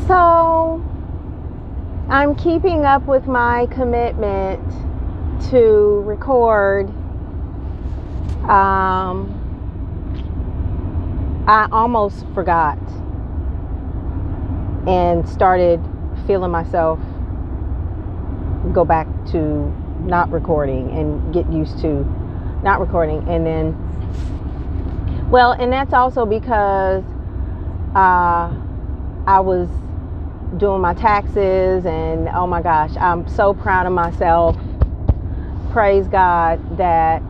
So I'm keeping up with my commitment to record. I almost forgot and started feeling myself go back to not recording and get used to not recording. And then, and that's also because I was doing my taxes, and oh my gosh, I'm so proud of myself. Praise God that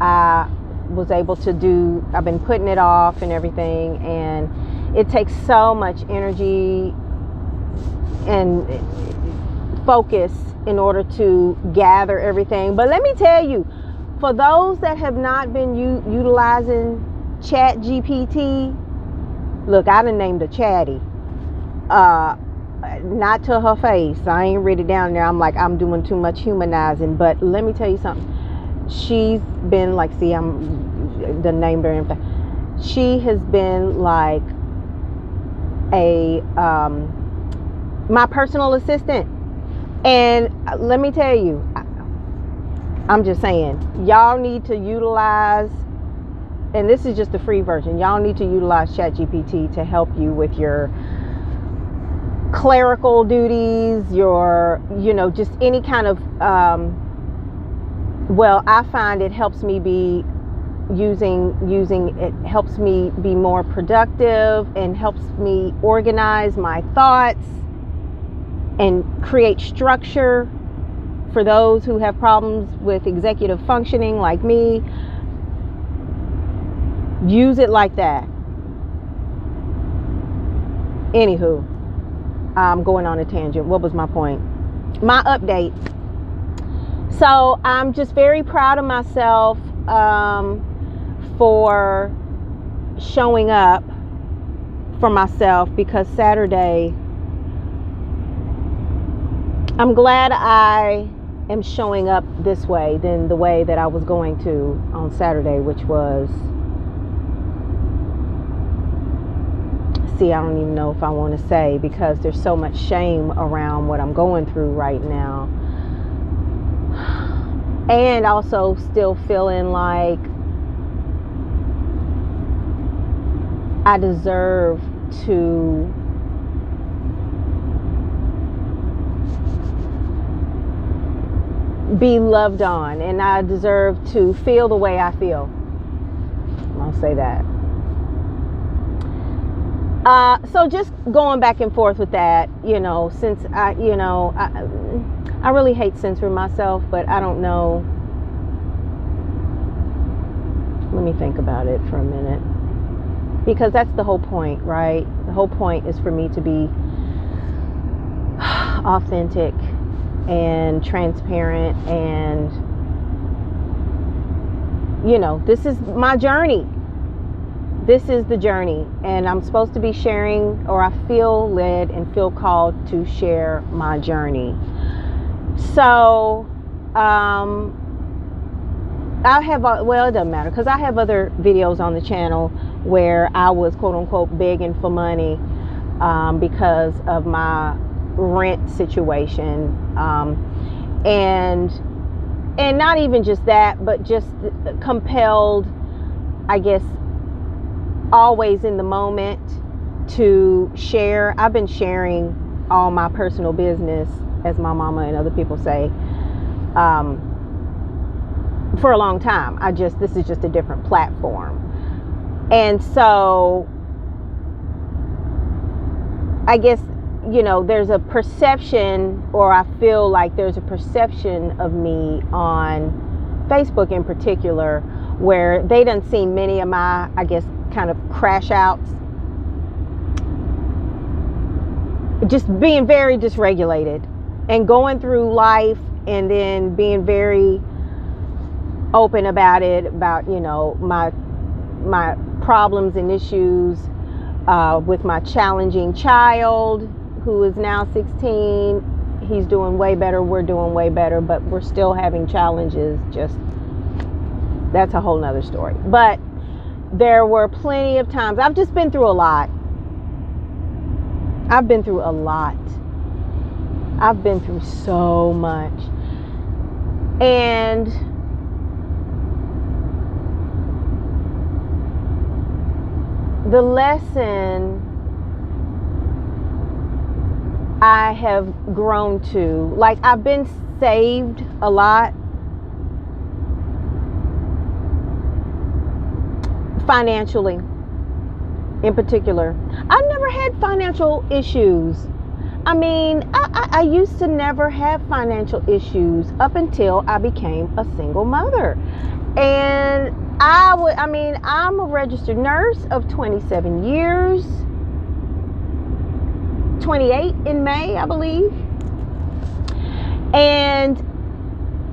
I was able to do, I've been putting it off and everything, and it takes so much energy and focus in order to gather everything. But let me tell you, for those that have not been utilizing Chat GPT, look, I done named her Chatty. Not to her face. I ain't read it down there. I'm like, I'm doing too much humanizing. But let me tell you something. She's been like, see, I'm the named her and everything. She has been like my personal assistant. And let me tell you, I'm just saying, y'all need to utilize, and this is just the free version, y'all need to utilize ChatGPT to help you with your clerical duties, your, just any kind of, I find it helps me be it helps me be more productive and helps me organize my thoughts and create structure for those who have problems with executive functioning like me. Use it like that. Anywho, I'm going on a tangent. What was my point? My update. So I'm just very proud of myself for showing up for myself, because Saturday, I'm glad I am showing up this way than the way that I was going to on Saturday, which was, I don't even know if I want to say, because there's so much shame around what I'm going through right now. And also still feeling like I deserve to be loved on, and I deserve to feel the way I feel. I'll say that. So just going back and forth with that, since I really hate censoring myself, but I don't know. Let me think about it for a minute, because that's the whole point, right? The whole point is for me to be authentic and transparent, and this is my journey. This is the journey, and I'm supposed to be sharing, or I feel led and feel called to share my journey. So I have, it doesn't matter, because I have other videos on the channel where I was quote unquote begging for money because of my rent situation, and not even just that, but just compelled, I guess, always in the moment to share. I've been sharing all my personal business, as my mama and other people say, for a long time. This is just a different platform. And so I guess, there's a perception, or I feel like there's a perception of me on Facebook in particular, where they done seen many of my, I guess, kind of crash outs, just being very dysregulated and going through life, and then being very open about it, about my problems and issues with my challenging child, who is now 16. He's doing way better, we're doing way better, but we're still having challenges. Just, that's a whole nother story. But there were plenty of times, I've just been through a lot, I've been through a lot. I've been through so much. And the lesson I have grown to, like, I've been saved a lot financially in particular. I never had financial issues. I mean, I used to never have financial issues up until I became a single mother. And I'm a registered nurse of 27 years, 28 in May, I believe. And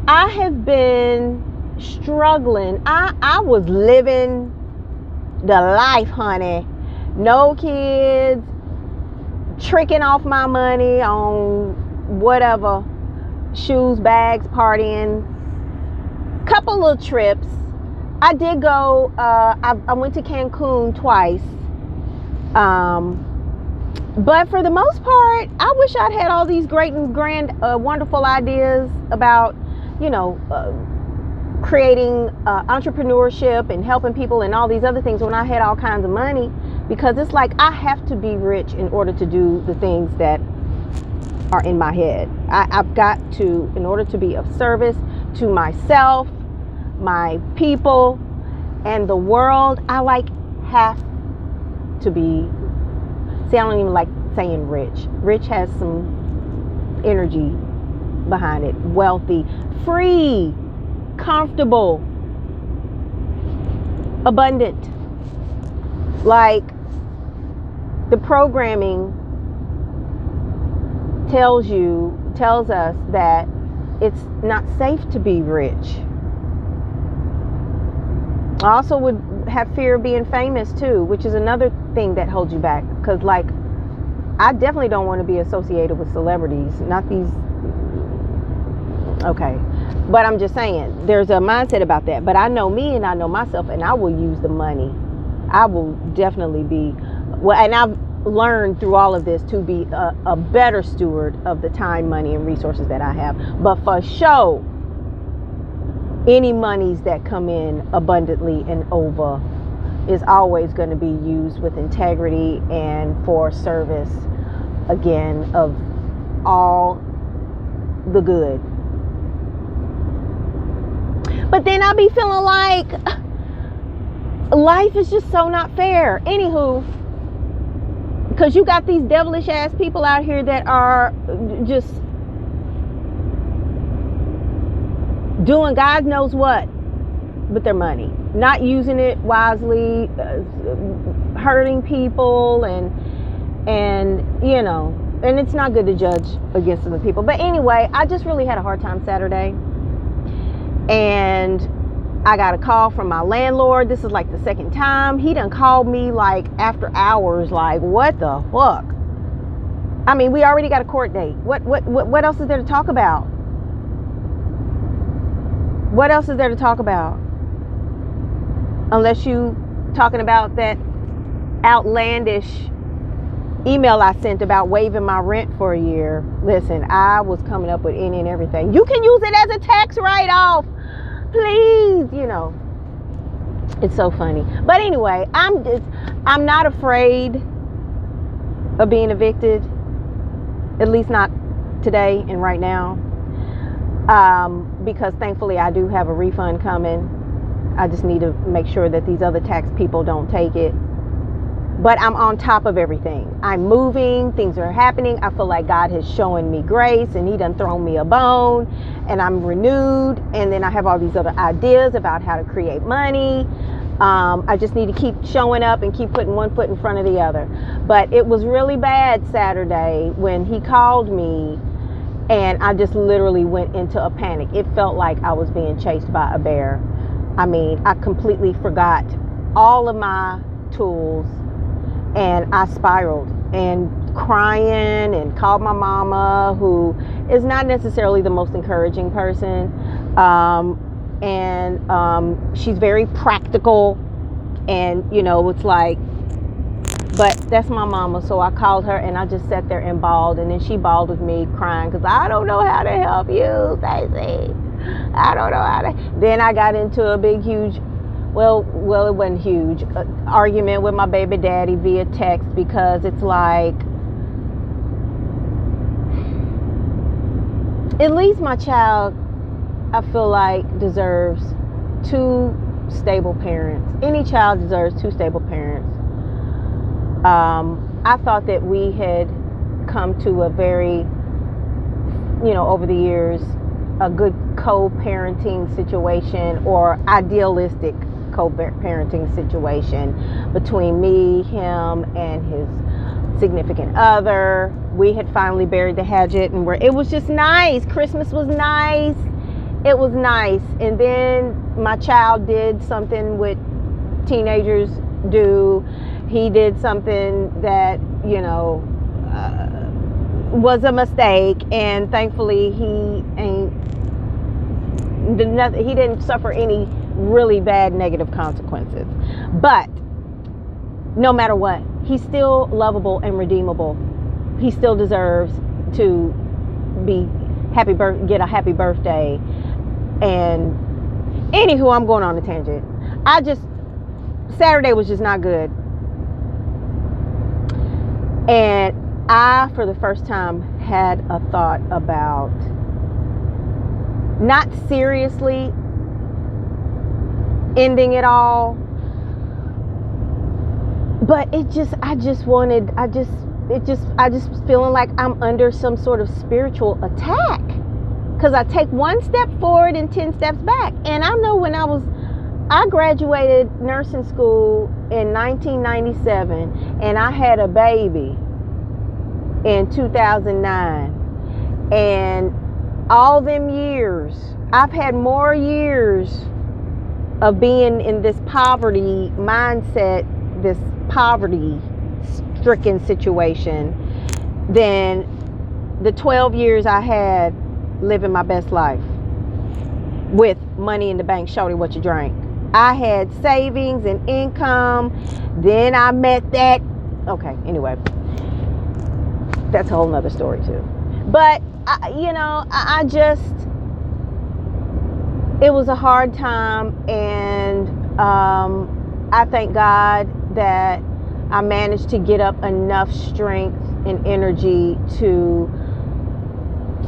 I have been struggling. I was living the life, honey. No kids, tricking off my money on whatever, shoes, bags, partying, couple of trips. I did go, I went to Cancun twice. But for the most part, I wish I'd had all these great and grand, wonderful ideas about, creating entrepreneurship and helping people and all these other things when I had all kinds of money. Because it's like I have to be rich in order to do the things that are in my head. I've got to, in order to be of service to myself, my people, and the world, I have to be, see, I don't even like saying rich. Rich has some energy behind it. Wealthy, free, comfortable, abundant. Like, the programming tells us that it's not safe to be rich. I also would have fear of being famous too, which is another thing that holds you back. Because, like, I definitely don't want to be associated with celebrities. Not these. Okay. But I'm just saying, there's a mindset about that. But I know me and I know myself, and I will use the money. I will definitely be, well, and I've learned through all of this to be a better steward of the time, money, and resources that I have. But for sure, any monies that come in abundantly and over is always going to be used with integrity and for service, again, of all the good. But then I'll be feeling like life is just so not fair. Anywho, because you got these devilish ass people out here that are just doing God knows what with their money, not using it wisely, hurting people, and it's not good to judge against other people. But anyway, I just really had a hard time Saturday, and I got a call from my landlord. This is like the second time. He done called me like after hours, like, what the fuck? I mean, we already got a court date. What else is there to talk about? What else is there to talk about? Unless you talking about that outlandish email I sent about waiving my rent for a year. Listen, I was coming up with any and everything. You can use it as a tax write-off. Please, it's so funny. But anyway, I'm not afraid of being evicted, at least not today and right now, because thankfully I do have a refund coming. I just need to make sure that these other tax people don't take it. But I'm on top of everything. I'm moving. Things are happening. I feel like God has shown me grace, and he done thrown me a bone, and I'm renewed. And then I have all these other ideas about how to create money. I just need to keep showing up and keep putting one foot in front of the other. But it was really bad Saturday when he called me, and I just literally went into a panic. It felt like I was being chased by a bear. I mean, I completely forgot all of my tools. And I spiraled and crying and called my mama, who is not necessarily the most encouraging person. She's very practical. And, it's like, But that's my mama, so I called her and I just sat there and bawled, and then she bawled with me, crying, because I don't know how to help you, Stacey. I don't know how to. Then I got into a big, huge, well, it wasn't huge, argument with my baby daddy via text, because it's like, at least my child, I feel like, deserves two stable parents. Any child deserves two stable parents. I thought that we had come to a very, over the years, a good co-parenting situation, or idealistic co-parenting situation between me, him, and his significant other. We had finally buried the hatchet, and it was just nice. Christmas was nice. It was nice. And then my child did something what teenagers do. He did something that, was a mistake, and thankfully he didn't suffer any really bad negative consequences. But no matter what, he's still lovable and redeemable. He still deserves to be get a happy birthday. And anywho, I'm going on a tangent. Saturday was just not good. And I, for the first time, had a thought about, not seriously ending it all, but I just feeling like I'm under some sort of spiritual attack, because I take one step forward and 10 steps back. And I know when I graduated nursing school in 1997, and I had a baby in 2009. And all them years, I've had more years of being in this poverty mindset, this poverty-stricken situation, than the 12 years I had living my best life with money in the bank. Shorty, what you drank? I had savings and income. Then I met that. Okay, anyway, that's a whole nother story too. But it was a hard time, and I thank God that I managed to get up enough strength and energy to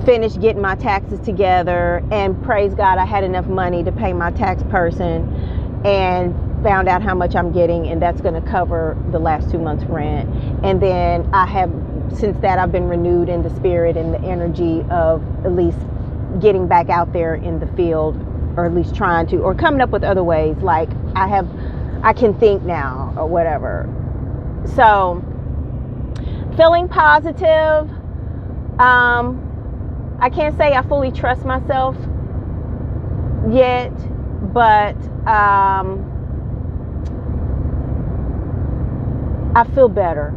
finish getting my taxes together, and praise God, I had enough money to pay my tax person, and found out how much I'm getting, and that's going to cover the last 2 months rent. And then since that, I've been renewed in the spirit and the energy of at least getting back out there in the field, or at least trying to, or coming up with other ways, like I can think now, or whatever. So feeling positive. I can't say I fully trust myself yet, but I feel better.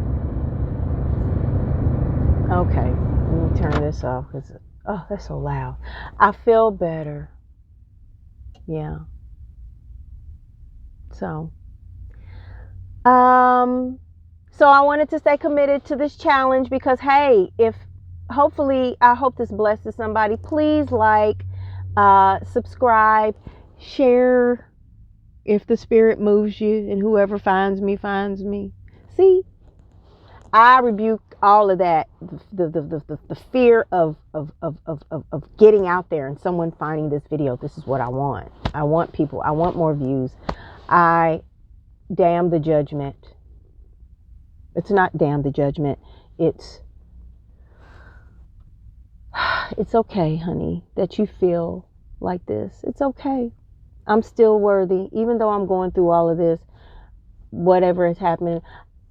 Okay, let me turn this off, because that's so loud. I feel better. Yeah. So I wanted to stay committed to this challenge, because hey, hopefully, I hope this blesses somebody. Please subscribe, share if the spirit moves you, and whoever finds me. See, I rebuke all of that, the fear of getting out there and someone finding this video. This is what I want. I want people. I want more views. I damn the judgment. It's not damn the judgment. It's okay, honey, that you feel like this. It's okay. I'm still worthy, even though I'm going through all of this, whatever is happening.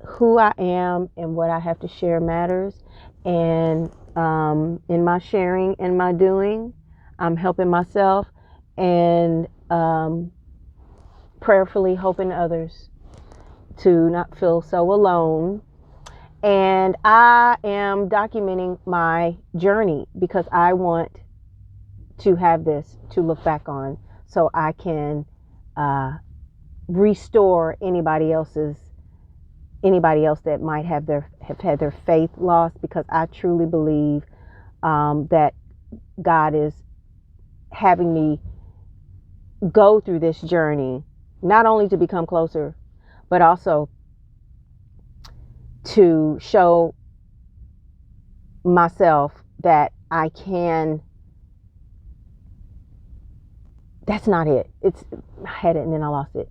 Who I am and what I have to share matters. And in my sharing and my doing, I'm helping myself, and prayerfully hoping others to not feel so alone. And I am documenting my journey, because I want to have this to look back on, so I can restore anybody else's anybody else that might have had their faith lost, because I truly believe that God is having me go through this journey, not only to become closer, but also to show myself that I can. That's not it. I had it and then I lost it.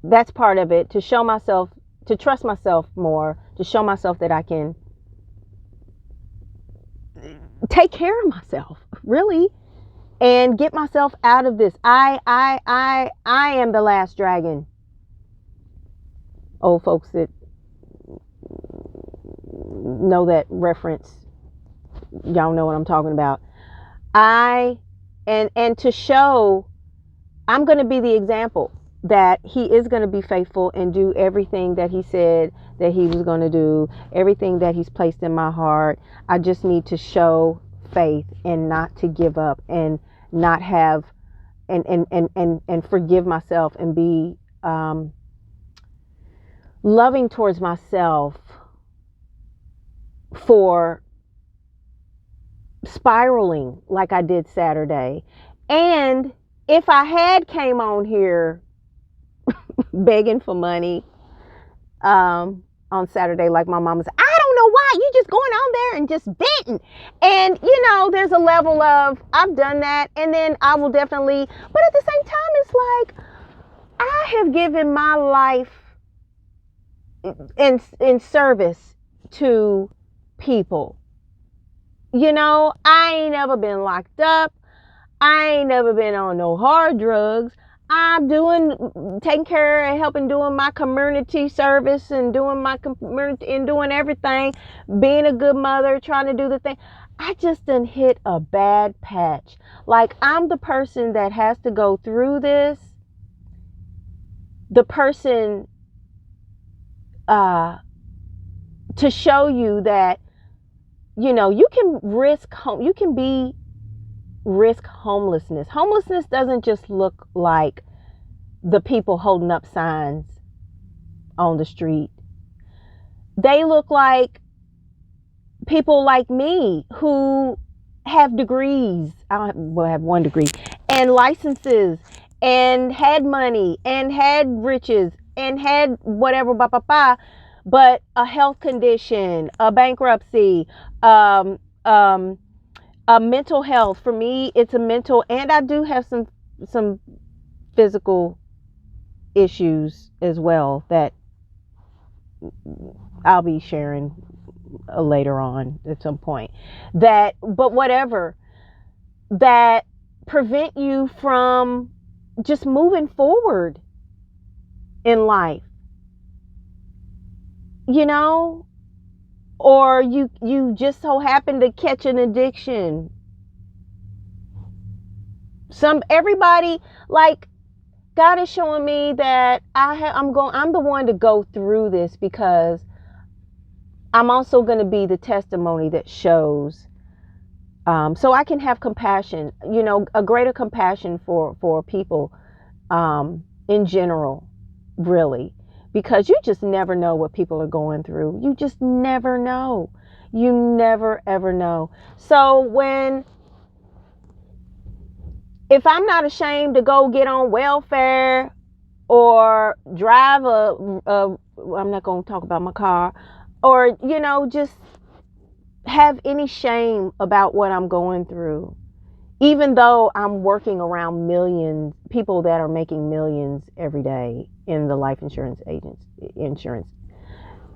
That's part of it, to show myself, to trust myself more, to show myself that I can take care of myself, really, and get myself out of this. I am the last dragon. Old folks that know that reference, y'all know what I'm talking about. And to show, I'm going to be the example that he is going to be faithful and do everything that he said that he was going to do, everything that he's placed in my heart. I just need to show faith and not to give up, and not have and forgive myself, and be loving towards myself for spiraling like I did Saturday. And if I had came on here begging for money on Saturday, like my mama said, I don't know why you just going on there and just venting. And there's a level of, I've done that, and then I will definitely, but at the same time, it's like I have given my life in service to people. I ain't never been locked up. I ain't never been on no hard drugs. I'm taking care and helping, doing my community service and doing my community and doing everything, being a good mother, trying to do the thing. I just done hit a bad patch. Like, I'm the person that has to go through this. The person to show you that, you can risk homelessness. Homelessness doesn't just look like the people holding up signs on the street. They look like people like me who have degrees. I have one degree, and licenses, and had money, and had riches, and had whatever, but a health condition, a bankruptcy, a mental health. For me, it's a mental, and I do have some physical issues as well that I'll be sharing later on at some point. But whatever, that prevent you from just moving forward in life, or you just so happen to catch an addiction. Everybody, like, God is showing me that I'm the one to go through this, because I'm also going to be the testimony that shows, so I can have compassion, a greater compassion for people in general, really. Because you just never know what people are going through. You just never know. You never, ever know. So if I'm not ashamed to go get on welfare or drive I'm not going to talk about my car, or, just have any shame about what I'm going through, even though I'm working around millions, people that are making millions every day in the life insurance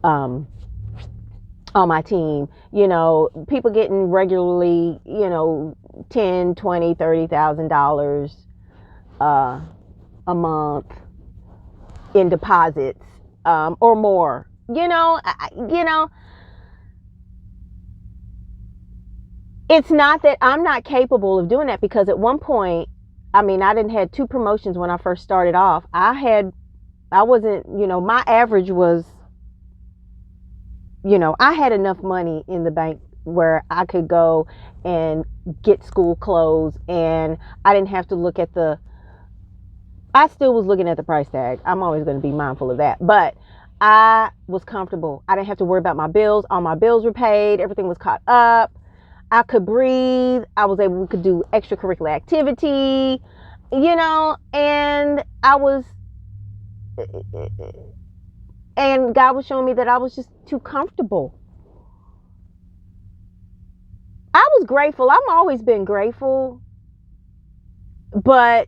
on my team, people getting regularly, $10, $20, $30,000 a month in deposits, or more, it's not that I'm not capable of doing that, because at one point, I didn't had 2 promotions when I first started off. I wasn't, my average was, I had enough money in the bank where I could go and get school clothes, and I didn't have to look at I still was looking at the price tag. I'm always going to be mindful of that. But I was comfortable. I didn't have to worry about my bills. All my bills were paid. Everything was caught up. I could breathe. We could do extracurricular activity, and and God was showing me that I was just too comfortable. I was grateful. I've always been grateful, but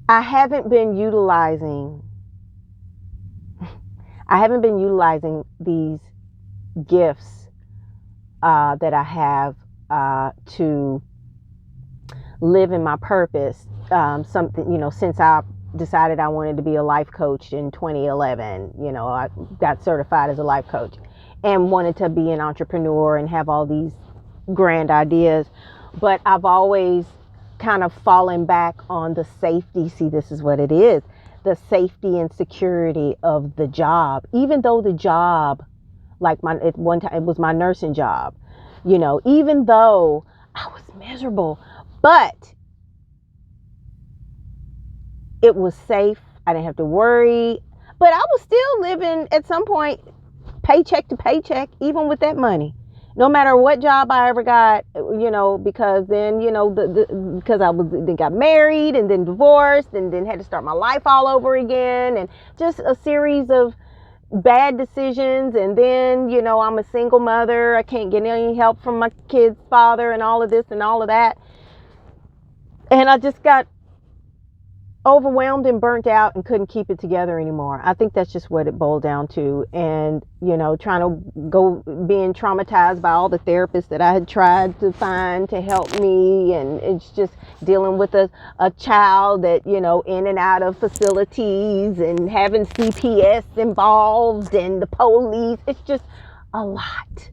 I haven't been utilizing these gifts that I have to live in my purpose. Since I decided I wanted to be a life coach in 2011, I got certified as a life coach and wanted to be an entrepreneur and have all these grand ideas. But I've always kind of fallen back on the safety. See, this is what it is. The safety and security of the job, even though the job, at one time, it was my nursing job, even though I was miserable, but it was safe. I didn't have to worry, but I was still living at some point paycheck to paycheck, even with that money. No matter what job I ever got, because then, because then got married and then divorced and then had to start my life all over again, and just a series of bad decisions. And then, I'm a single mother. I can't get any help from my kid's father and all of this and all of that. And I just got overwhelmed and burnt out and couldn't keep it together anymore. I think that's just what it boiled down to. And, trying to being traumatized by all the therapists that I had tried to find to help me. And it's just dealing with a child that, in and out of facilities and having CPS involved and the police. It's just a lot.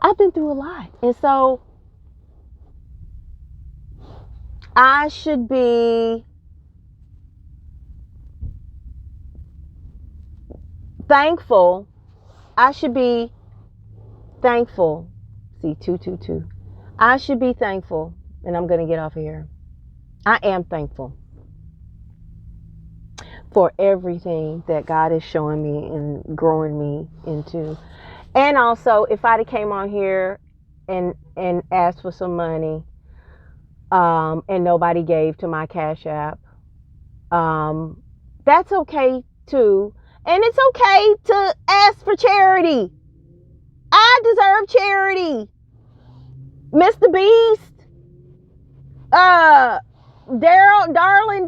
I've been through a lot. And so I should be thankful. I should be thankful. See, 222. I should be thankful. And I'm going to get off of here. I am thankful for everything that God is showing me and growing me into. And also, if I'd have came on here and asked for some money, and nobody gave to my Cash App, that's okay too. And it's okay to ask for charity. I deserve charity. Mr. Beast, Daryl Darling.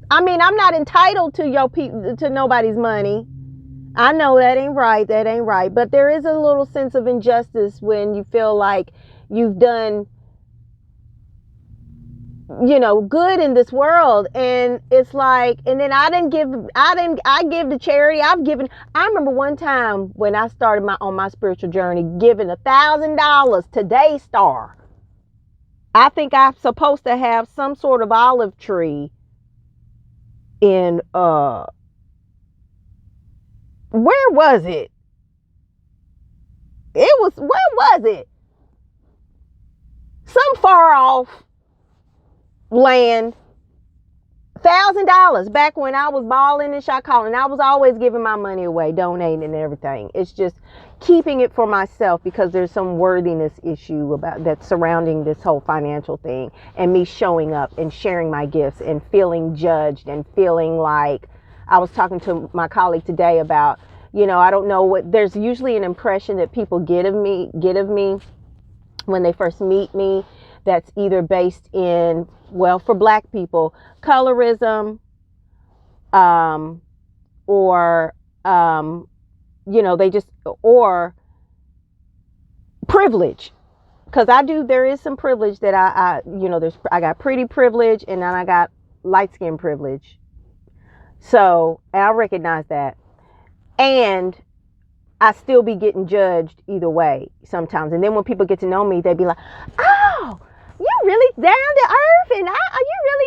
I mean, I'm not entitled to nobody's money. I know that ain't right. But there is a little sense of injustice when you feel like you've done, good in this world. And it's like, and then I give to charity. I remember one time when I started on my spiritual journey, giving $1,000 to Daystar. I think I'm supposed to have some sort of olive tree in, where was it? Where was it? Some far off land. $1,000 back when I was balling and shot calling. I was always giving my money away, donating and everything. It's just keeping it for myself because there's some worthiness issue about that surrounding this whole financial thing, and me showing up and sharing my gifts and feeling judged and feeling like, I was talking to my colleague today about, I don't know what, there's usually an impression that people get of me when they first meet me that's either based in, well, for Black people, colorism, or or privilege. Because there is some privilege that I got pretty privilege, and then I got light skin privilege. So, and I recognize that. And I still be getting judged either way sometimes. And then when people get to know me, they be like, oh, you really down to earth, and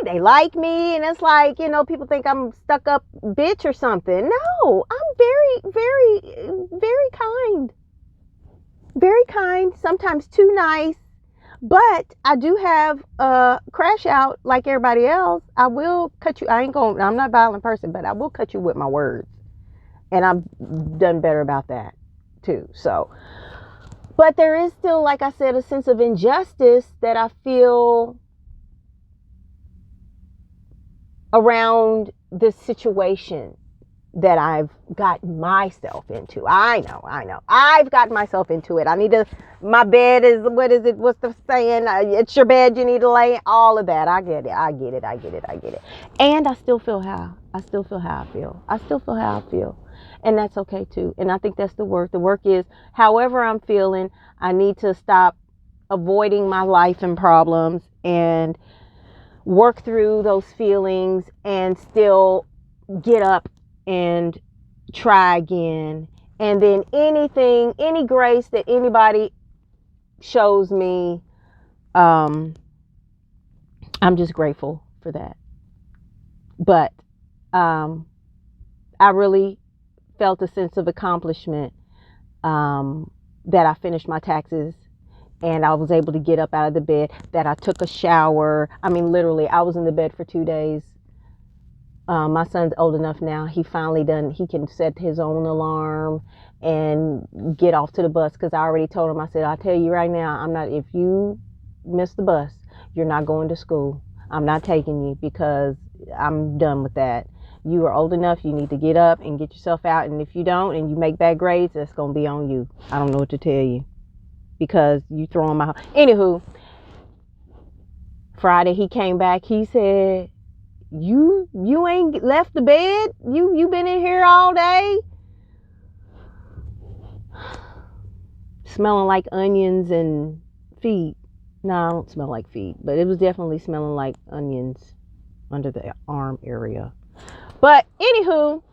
they like me. And it's like, people think I'm stuck up bitch or something. No, I'm very, very, very kind. very kind, sometimes too nice. But I do have a crash out like everybody else. I will cut you. I'm not a violent person, but I will cut you with my words. And I've done better about that too. So, but there is still, like I said, a sense of injustice that I feel around this situation that I've gotten myself into. I know. I've gotten myself into it. My bed is, what's the saying? It's your bed, you need to lay, all of that. I get it. And I still feel how I feel. And that's okay too. And I think that's the work. The work is, however I'm feeling, I need to stop avoiding my life and problems and work through those feelings and still get up and try again. And then any grace that anybody shows me, I'm just grateful for that. But I really felt a sense of accomplishment, that I finished my taxes and I was able to get up out of the bed, that I took a shower. I mean, literally, I was in the bed for 2 days. My son's old enough now. He can set his own alarm and get off to the bus, because I already told him, I said, I'll tell you right now, if you miss the bus, you're not going to school. I'm not taking you, because I'm done with that. You are old enough. You need to get up and get yourself out. And if you don't, and you make bad grades, that's going to be on you. I don't know what to tell you, because you throwing my... Anywho, Friday he came back. He said, you ain't left the bed? You been in here all day? Smelling like onions and feet. No, I don't smell like feet, but it was definitely smelling like onions under the arm area. But anywho,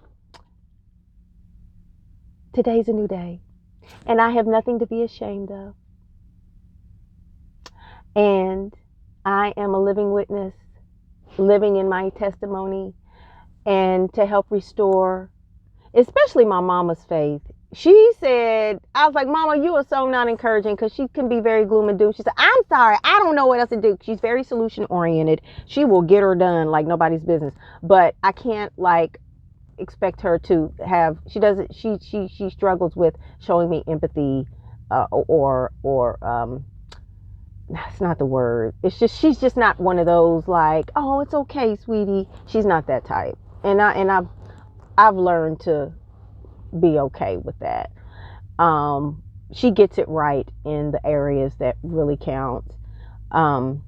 today's a new day, and I have nothing to be ashamed of. And I am a living witness, living in my testimony, and to help restore, especially my mama's faith. She said, I was like, Mama, you are so not encouraging, because she can be very gloom and doom. She said, I'm sorry, I don't know what else to do. She's very solution oriented. She will get her done like nobody's business. But I can't expect her to have, she struggles with showing me empathy, or that's not the word. It's just, she's just not one of those like, oh, it's okay, sweetie. She's not that type. And I've learned to be okay with that. She gets it right in the areas that really count. And